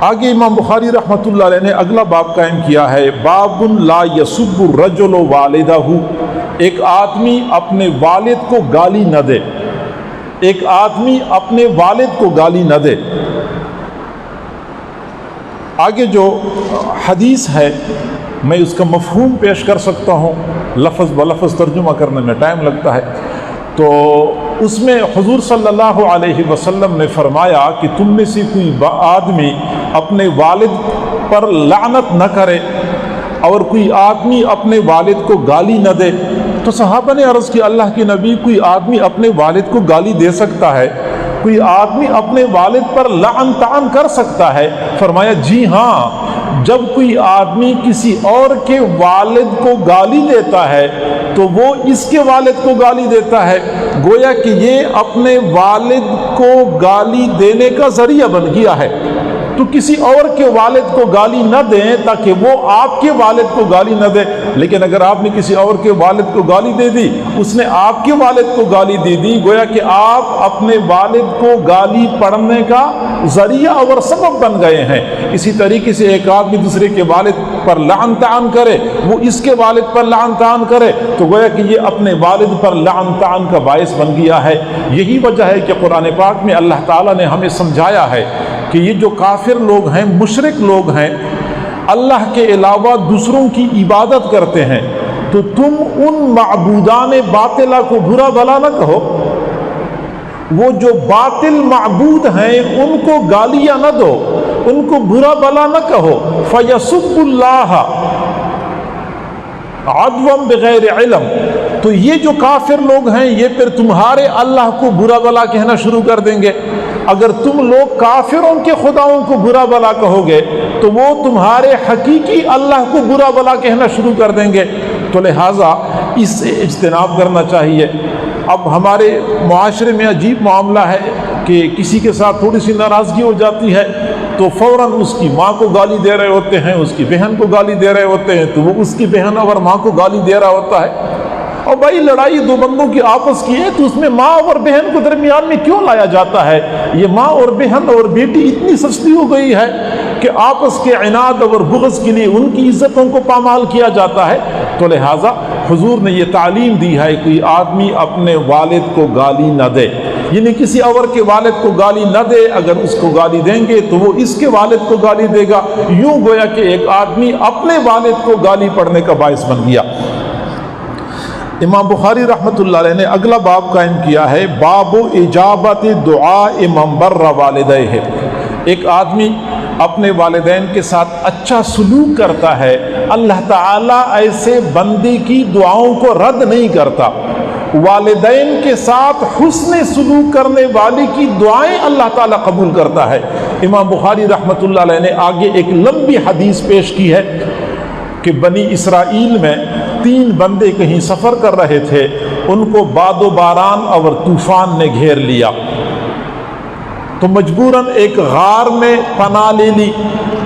آگے امام بخاری رحمۃ اللہ علیہ نے اگلا باب قائم کیا ہے، باب لا یسب الرجل والدہ، ایک آدمی اپنے والد کو گالی نہ دے، ایک آدمی اپنے والد کو گالی نہ دے۔ آگے جو حدیث ہے میں اس کا مفہوم پیش کر سکتا ہوں، لفظ بلفظ ترجمہ کرنے میں ٹائم لگتا ہے، تو اس میں حضور صلی اللہ علیہ وسلم نے فرمایا کہ تم میں سے کوئی آدمی اپنے والد پر لعنت نہ کرے اور کوئی آدمی اپنے والد کو گالی نہ دے۔ تو صحابہ نے عرض کی اللہ کے نبی، کوئی آدمی اپنے والد کو گالی دے سکتا ہے؟ کوئی آدمی اپنے والد پر لعن طعن کر سکتا ہے؟ فرمایا جی ہاں، جب کوئی آدمی کسی اور کے والد کو گالی دیتا ہے تو وہ اس کے والد کو گالی دیتا ہے، گویا کہ یہ اپنے والد کو گالی دینے کا ذریعہ بن گیا ہے۔ تو کسی اور کے والد کو گالی نہ دیں تاکہ وہ آپ کے والد کو گالی نہ دے، لیکن اگر آپ نے کسی اور کے والد کو گالی دے دی، اس نے آپ کے والد کو گالی دے دی، گویا کہ آپ اپنے والد کو گالی پڑھنے کا ذریعہ اور سبب بن گئے ہیں۔ اسی طریقے سے ایک آدمی دوسرے کے والد پر لعن طعن کرے، وہ اس کے والد پر لعن طعن کرے، تو گویا کہ یہ اپنے والد پر لعن طعن کا باعث بن گیا ہے۔ یہی وجہ ہے کہ قرآن پاک میں اللہ تعالیٰ نے ہمیں سمجھایا ہے کہ یہ جو کافر لوگ ہیں، مشرک لوگ ہیں، اللہ کے علاوہ دوسروں کی عبادت کرتے ہیں، تو تم ان معبودان باطلہ کو برا بھلا نہ کہو، وہ جو باطل معبود ہیں ان کو گالیاں نہ دو، ان کو برا بھلا نہ کہو۔ فَيَسُبُّ اللَّهَ عَدْوًا بِغَيْرِ عِلْمٍ، تو یہ جو کافر لوگ ہیں یہ پھر تمہارے اللہ کو برا بھلا کہنا شروع کر دیں گے۔ اگر تم لوگ کافروں کے خداؤں کو برا بھلا کہو گے تو وہ تمہارے حقیقی اللہ کو برا بھلا کہنا شروع کر دیں گے، تو لہٰذا اس سے اجتناب کرنا چاہیے۔ اب ہمارے معاشرے میں عجیب معاملہ ہے کہ کسی کے ساتھ تھوڑی سی ناراضگی ہو جاتی ہے تو فوراً اس کی ماں کو گالی دے رہے ہوتے ہیں، اس کی بہن کو گالی دے رہے ہوتے ہیں، تو وہ اس کی بہن اور ماں کو گالی دے رہا ہوتا ہے۔ اور بھائی لڑائی دو بندوں کی آپس کی ہے تو اس میں ماں اور بہن کو درمیان میں کیوں لایا جاتا ہے؟ یہ ماں اور بہن اور بیٹی اتنی سستی ہو گئی ہے کہ آپس کے عناد اور بغض کے لیے ان کی عزتوں کو پامال کیا جاتا ہے۔ تو لہٰذا حضور نے یہ تعلیم دی ہے کوئی آدمی اپنے والد کو گالی نہ دے، یعنی کسی اور کے والد کو گالی نہ دے۔ اگر اس کو گالی دیں گے تو وہ اس کے والد کو گالی دے گا، یوں گویا کہ ایک آدمی اپنے والد کو گالی پڑھنے کا باعث بن گیا۔ امام بخاری رحمۃ اللہ علیہ نے اگلا باب قائم کیا ہے، باب اجابت دعاء من بر والدیہ، ایک آدمی اپنے والدین کے ساتھ اچھا سلوک کرتا ہے، اللہ تعالیٰ ایسے بندے کی دعاؤں کو رد نہیں کرتا۔ والدین کے ساتھ حسن سلوک کرنے والے کی دعائیں اللہ تعالیٰ قبول کرتا ہے۔ امام بخاری رحمۃ اللہ علیہ نے آگے ایک لمبی حدیث پیش کی ہے کہ بنی اسرائیل میں 3 بندے کہیں سفر کر رہے تھے، ان کو باد و باران اور طوفان نے گھیر لیا، تو مجبوراً ایک غار میں پناہ لے لی۔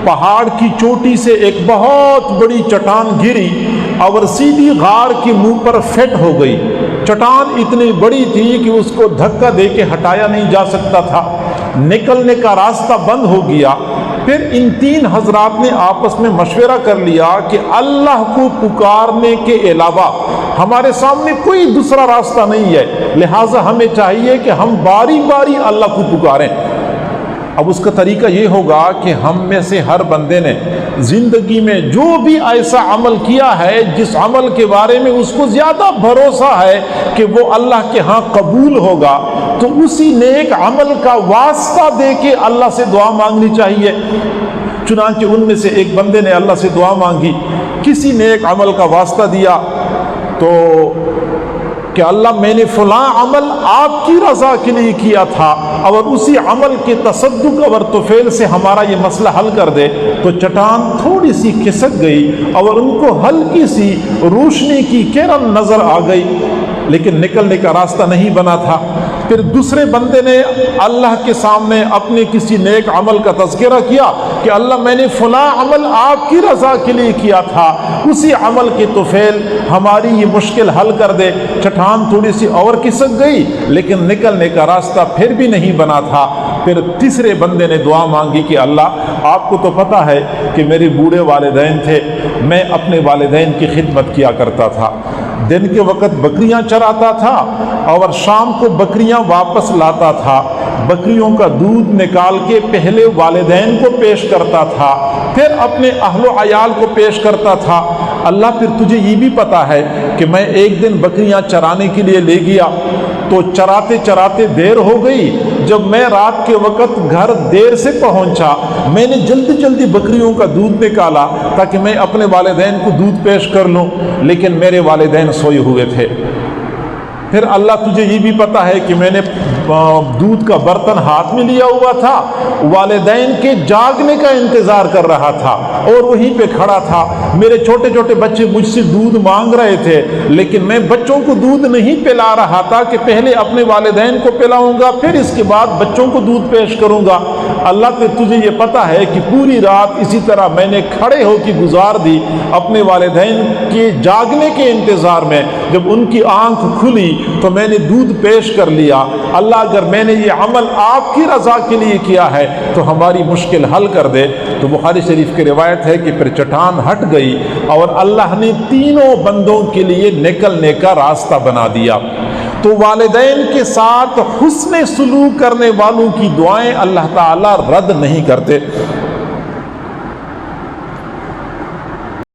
پہاڑ کی چوٹی سے ایک بہت بڑی چٹان گری اور سیدھی غار کے منہ پر فٹ ہو گئی۔ چٹان اتنی بڑی تھی کہ اس کو دھکا دے کے ہٹایا نہیں جا سکتا تھا، نکلنے کا راستہ بند ہو گیا۔ پھر ان 3 حضرات نے آپس میں مشورہ کر لیا کہ اللہ کو پکارنے کے علاوہ ہمارے سامنے کوئی دوسرا راستہ نہیں ہے، لہٰذا ہمیں چاہیے کہ ہم باری باری اللہ کو پکاریں۔ اب اس کا طریقہ یہ ہوگا کہ ہم میں سے ہر بندے نے زندگی میں جو بھی ایسا عمل کیا ہے جس عمل کے بارے میں اس کو زیادہ بھروسہ ہے کہ وہ اللہ کے ہاں قبول ہوگا، تو اسی نیک عمل کا واسطہ دے کے اللہ سے دعا مانگنی چاہیے۔ چنانچہ ان میں سے ایک بندے نے اللہ سے دعا مانگی، کسی نیک عمل کا واسطہ دیا، تو کہ اللہ میں نے فلاں عمل آپ کی رضا کے لیے کیا تھا اور اسی عمل کے تصدق اور توفیل سے ہمارا یہ مسئلہ حل کر دے، تو چٹان تھوڑی سی کھسک گئی اور ان کو ہلکی سی روشنی کی کرن نظر آ گئی، لیکن نکلنے کا راستہ نہیں بنا تھا۔ پھر دوسرے بندے نے اللہ کے سامنے اپنے کسی نیک عمل کا تذکرہ کیا کہ اللہ میں نے فلاں عمل آپ کی رضا کے لیے کیا تھا، اسی عمل کے طفیل ہماری یہ مشکل حل کر دے۔ چٹان تھوڑی سی اور کھسک گئی لیکن نکلنے کا راستہ پھر بھی نہیں بنا تھا۔ پھر تیسرے بندے نے دعا مانگی کہ اللہ آپ کو تو پتہ ہے کہ میرے بوڑھے والدین تھے، میں اپنے والدین کی خدمت کیا کرتا تھا، دن کے وقت بکریاں چراتا تھا اور شام کو بکریاں واپس لاتا تھا، بکریوں کا دودھ نکال کے پہلے والدین کو پیش کرتا تھا، پھر اپنے اہل و عیال کو پیش کرتا تھا۔ اللہ پھر تجھے یہ بھی پتہ ہے کہ میں ایک دن بکریاں چرانے کے لیے لے گیا تو چراتے چراتے دیر ہو گئی، جب میں رات کے وقت گھر دیر سے پہنچا میں نے جلدی جلدی بکریوں کا دودھ نکالا تاکہ میں اپنے والدین کو دودھ پیش کر لوں، لیکن میرے والدین سوئے ہوئے تھے۔ پھر اللہ تجھے یہ بھی پتہ ہے کہ میں نے دودھ کا برتن ہاتھ میں لیا ہوا تھا، والدین کے جاگنے کا انتظار کر رہا تھا اور وہیں پہ کھڑا تھا، میرے چھوٹے چھوٹے بچے مجھ سے دودھ مانگ رہے تھے لیکن میں بچوں کو دودھ نہیں پلا رہا تھا کہ پہلے اپنے والدین کو پلاؤں گا پھر اس کے بعد بچوں کو دودھ پیش کروں گا۔ اللہ پہ تجھے یہ پتہ ہے کہ پوری رات اسی طرح میں نے کھڑے ہو کے گزار دی اپنے والدین کے جاگنے کے انتظار میں، جب ان کی آنکھ کھلی تو میں نے دودھ پیش کر لیا۔ اللہ اگر میں نے یہ عمل آپ کی رضا کے لیے کیا ہے تو ہماری مشکل حل کر دے۔ تو بخاری شریف کی روایت ہے کہ پھر چٹان ہٹ گئی اور اللہ نے تینوں بندوں کے لیے نکلنے کا راستہ بنا دیا۔ تو والدین کے ساتھ حسن سلوک کرنے والوں کی دعائیں اللہ تعالیٰ رد نہیں کرتے۔